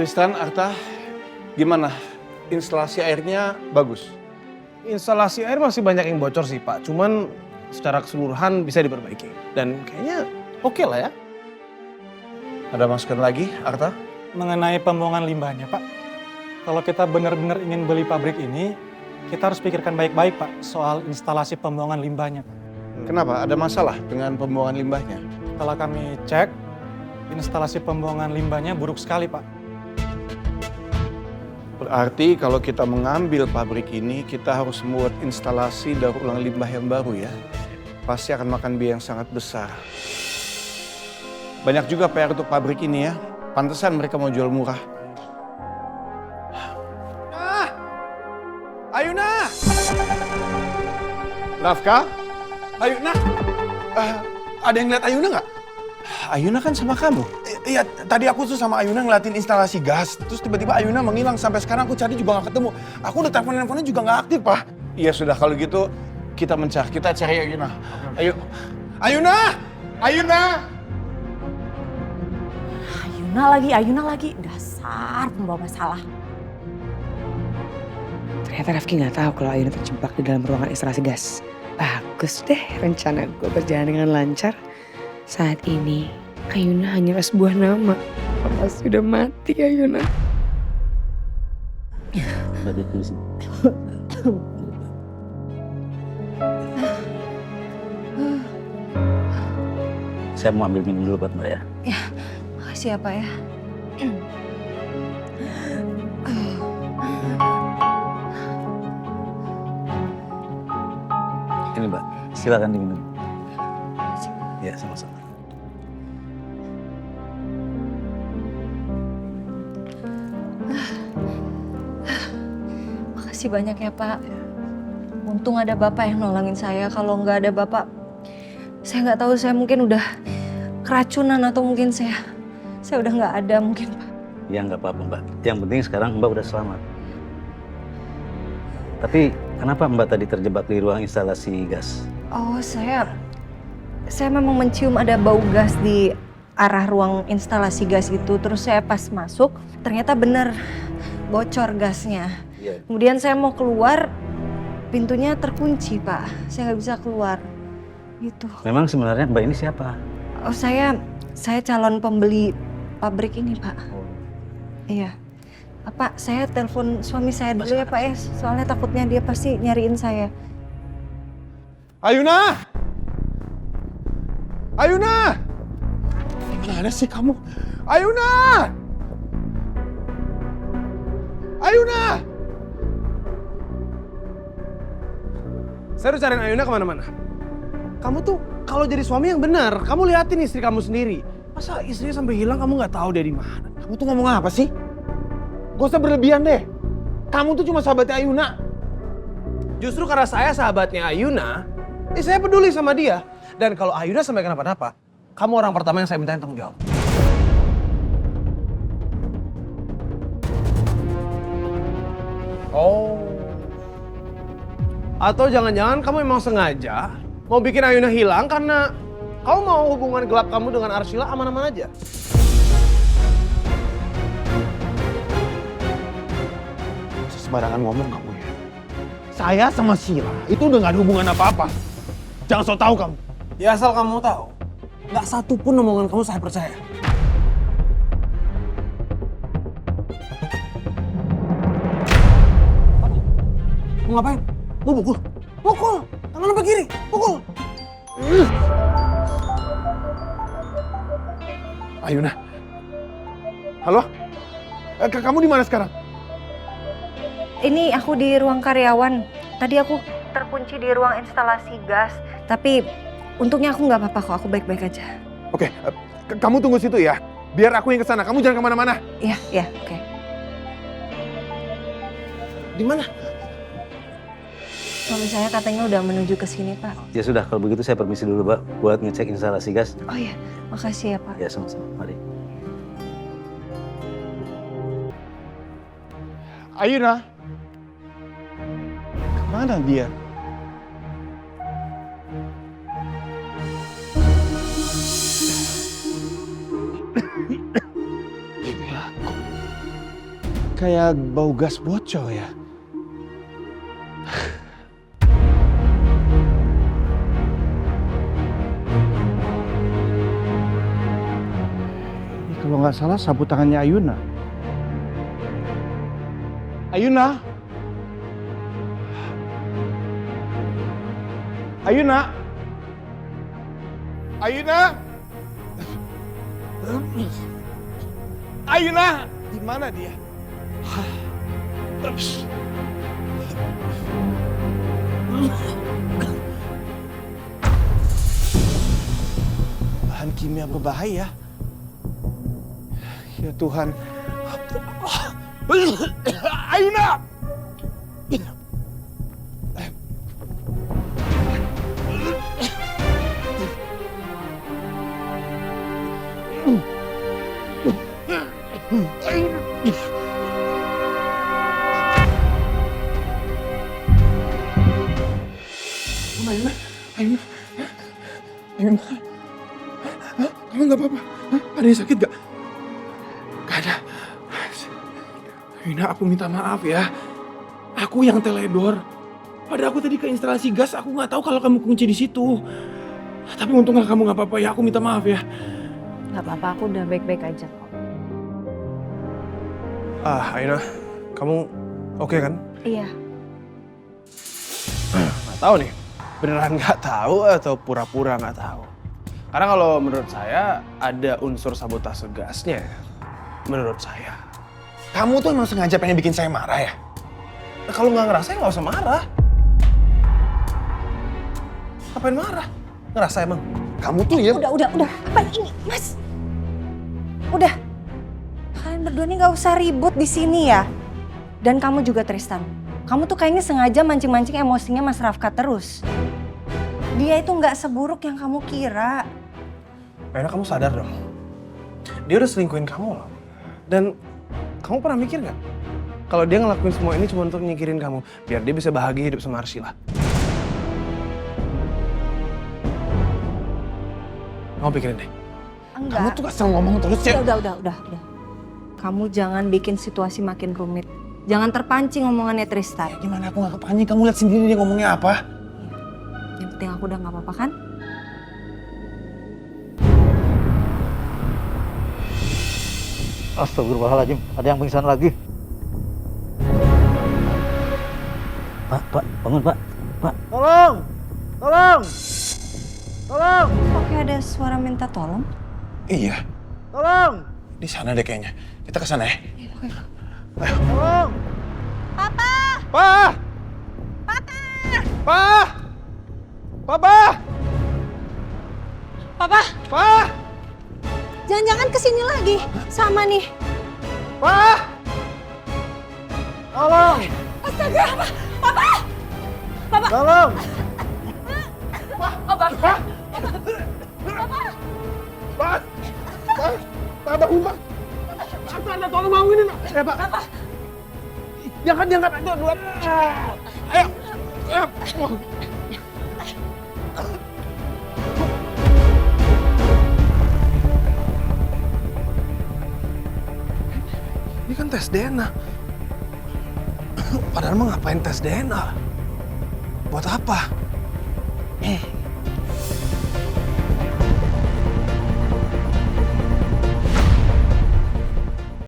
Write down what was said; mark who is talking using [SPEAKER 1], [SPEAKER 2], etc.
[SPEAKER 1] Tristan, Arta, gimana? Instalasi airnya bagus?
[SPEAKER 2] Instalasi air masih banyak yang bocor sih Pak, cuman secara keseluruhan bisa diperbaiki. Dan kayaknya oke lah ya.
[SPEAKER 1] Ada masukan lagi, Arta?
[SPEAKER 3] Mengenai pembuangan limbahnya Pak, kalau kita benar-benar ingin beli pabrik ini, kita harus pikirkan baik-baik Pak soal instalasi pembuangan limbahnya.
[SPEAKER 1] Kenapa? Ada masalah dengan pembuangan limbahnya?
[SPEAKER 3] Setelah kami cek, instalasi pembuangan limbahnya buruk sekali Pak.
[SPEAKER 1] Berarti kalau kita mengambil pabrik ini, kita harus membuat instalasi daur ulang limbah yang baru ya. Pasti akan makan biaya yang sangat besar. Banyak juga PR untuk pabrik ini ya. Pantesan mereka mau jual murah. Ayuna! Rafka?
[SPEAKER 4] Ayuna, ada yang lihat Ayuna nggak?
[SPEAKER 1] Ayuna kan sama kamu.
[SPEAKER 4] Iya, tadi aku tuh sama Ayuna ngeliatin instalasi gas. Terus tiba-tiba Ayuna menghilang. Sampai sekarang aku cari juga nggak ketemu. Aku udah teleponnya juga nggak aktif, Pak.
[SPEAKER 1] Iya sudah, kalau gitu kita mencari. Kita cari Ayuna. Ayo.
[SPEAKER 4] Ayuna! Ayuna!
[SPEAKER 5] Ayuna lagi. Dasar pembawa masalah.
[SPEAKER 6] Ternyata Rafki nggak tahu kalau Ayuna terjebak di dalam ruangan instalasi gas. Bagus deh rencana gue berjalan dengan lancar. Saat ini Ayuna hanyalah sebuah nama. Apa sudah mati Ayuna?
[SPEAKER 7] Saya mau ambil minum dulu buat Mbak ya.
[SPEAKER 5] Ya, makasih ya Pak ya.
[SPEAKER 7] Ini Mbak, silakan diminum. Ya, sama-sama.
[SPEAKER 5] Makasih banyak ya Pak. Untung ada Bapak yang nolongin saya. Kalau nggak ada Bapak, saya nggak tahu, saya mungkin udah keracunan atau mungkin saya udah nggak ada mungkin Pak.
[SPEAKER 7] Ya nggak apa-apa Mbak. Yang penting sekarang Mbak udah selamat. Tapi kenapa Mbak tadi terjebak di ruang instalasi gas?
[SPEAKER 5] Oh, saya memang mencium ada bau gas di arah ruang instalasi gas itu. Terus saya pas masuk, ternyata bener bocor gasnya.
[SPEAKER 7] Iya.
[SPEAKER 5] Kemudian saya mau keluar, pintunya terkunci Pak. Saya nggak bisa keluar. Gitu.
[SPEAKER 7] Memang sebenarnya Mbak ini siapa?
[SPEAKER 5] Oh, saya calon pembeli pabrik ini Pak.
[SPEAKER 7] Oh.
[SPEAKER 5] Iya. Pak, saya telepon suami saya dulu ya Pak ya. Soalnya takutnya dia pasti nyariin saya.
[SPEAKER 4] Ayuna! Ayuna! Gimana sih kamu? Ayuna! Ayuna!
[SPEAKER 2] Saya udah cariin Ayuna kemana-mana. Kamu tuh kalau jadi suami yang benar, kamu liatin istri kamu sendiri. Masa istrinya sampai hilang kamu nggak tahu dia di mana?
[SPEAKER 4] Kamu tuh ngomong apa sih? Gak usah berlebihan deh. Kamu tuh cuma sahabatnya Ayuna.
[SPEAKER 2] Justru karena saya sahabatnya Ayuna, saya peduli sama dia. Dan kalau Ayuna sampai kenapa-napa, kamu orang pertama yang saya minta tanggung jawab. Oh. Atau jangan-jangan kamu emang sengaja mau bikin Ayuna hilang karena kamu mau hubungan gelap kamu dengan Arsila aman-aman aja?
[SPEAKER 4] Sembarangan ngomong kamu ya. Saya sama Sheila itu udah gak ada hubungan apa-apa. Jangan so tau kamu.
[SPEAKER 2] Ya asal kamu tahu, nggak satu pun omongan kamu saya percaya. Mau ngapain? Mau pukul? Pukul! Tangan sampai kiri, pukul!
[SPEAKER 4] Ayuna. Halo? Kamu di mana sekarang?
[SPEAKER 5] Ini aku di ruang karyawan. Tadi aku terkunci di ruang instalasi gas. Tapi untungnya aku nggak apa-apa kok, aku baik-baik aja.
[SPEAKER 4] Oke, kamu tunggu situ ya. Biar aku yang kesana, kamu jangan kemana-mana.
[SPEAKER 5] Iya, oke.
[SPEAKER 2] Di mana?
[SPEAKER 5] Suami saya katanya udah menuju ke sini, Pak.
[SPEAKER 7] Ya sudah, kalau begitu saya permisi dulu Mbak buat ngecek instalasi gas.
[SPEAKER 5] Oh iya, makasih ya Pak.
[SPEAKER 7] Ya sama-sama, mari.
[SPEAKER 4] Ayuna. Kemana dia?
[SPEAKER 1] kayak bau gas bocor ya. Ini kalau nggak salah sapu tangannya Ayuna. Ayuna? Ayuna? Ayuna? Ayuna! Di mana dia? Bahan kimia berbahaya. Ya Tuhan. Ayuna!
[SPEAKER 4] Ayuna, Ayuna, Ayuna, kamu nggak apa-apa? Hah? Ada yang sakit gak? Gak ada. Ayuna, aku minta maaf ya. Aku yang teledor. Pada aku tadi ke instalasi gas, aku nggak tahu kalau kamu kunci di situ. Tapi untungnya kamu nggak apa-apa ya. Aku minta maaf ya.
[SPEAKER 5] Nggak apa-apa, aku udah baik-baik aja kok.
[SPEAKER 2] Ayuna, kamu oke kan?
[SPEAKER 5] Iya.
[SPEAKER 2] Nggak tahu nih, beneran nggak tahu atau pura-pura nggak tahu. Karena kalau menurut saya ada unsur sabotase gasnya. Menurut saya.
[SPEAKER 4] Kamu tuh emang sengaja pengen bikin saya marah ya?
[SPEAKER 2] Nah, kalau nggak ngerasa ya nggak usah marah. Ngapain marah? Ngerasa emang?
[SPEAKER 4] Kamu tuh ya...
[SPEAKER 5] Udah. Apa ini, Mas? Udah. Kalian berdua nih nggak usah ribut di sini ya. Dan kamu juga Tristan. Kamu tuh kayaknya sengaja mancing-mancing emosinya Mas Rafka terus. Dia itu nggak seburuk yang kamu kira.
[SPEAKER 2] Ayuna, kamu sadar dong. Dia udah selingkuhin kamu loh. Dan kamu pernah mikir nggak? Kalau dia ngelakuin semua ini cuma untuk nyingkirin kamu. Biar dia bisa bahagia hidup sama Arsila. Kamu pikirin deh.
[SPEAKER 5] Enggak.
[SPEAKER 4] Kamu tuh asal ngomong terus ya.
[SPEAKER 5] Udah. Kamu jangan bikin situasi makin rumit. Jangan terpancing omongannya Tristan.
[SPEAKER 4] Gimana aku gak kepancing? Kamu lihat sendiri dia ngomongnya apa?
[SPEAKER 5] Yang penting aku udah nggak apa-apa kan?
[SPEAKER 7] Astagfirullahaladzim, ada yang pingsan lagi. Pak, bangun Pak. Tolong!
[SPEAKER 5] Kok kayak ada suara minta tolong?
[SPEAKER 4] Iya.
[SPEAKER 7] Tolong!
[SPEAKER 4] Di sana deh kayaknya. Kita ke sana ya.
[SPEAKER 7] Tolong!
[SPEAKER 2] Pa!
[SPEAKER 5] Papa!
[SPEAKER 2] Pa! Papa!
[SPEAKER 5] Papa!
[SPEAKER 2] Pa!
[SPEAKER 5] Jangan-jangan kesini lagi sama nih.
[SPEAKER 2] Pa!
[SPEAKER 7] Tolong!
[SPEAKER 5] Astaga! Papa!
[SPEAKER 7] Tolong!
[SPEAKER 2] Pak, bangun Pak! Anda tolong bangunin Pak! Ya Pak! Diangkat, ayo duluan! Ayo! Ini kan tes DNA. Padahal mah ngapain tes DNA? Buat apa?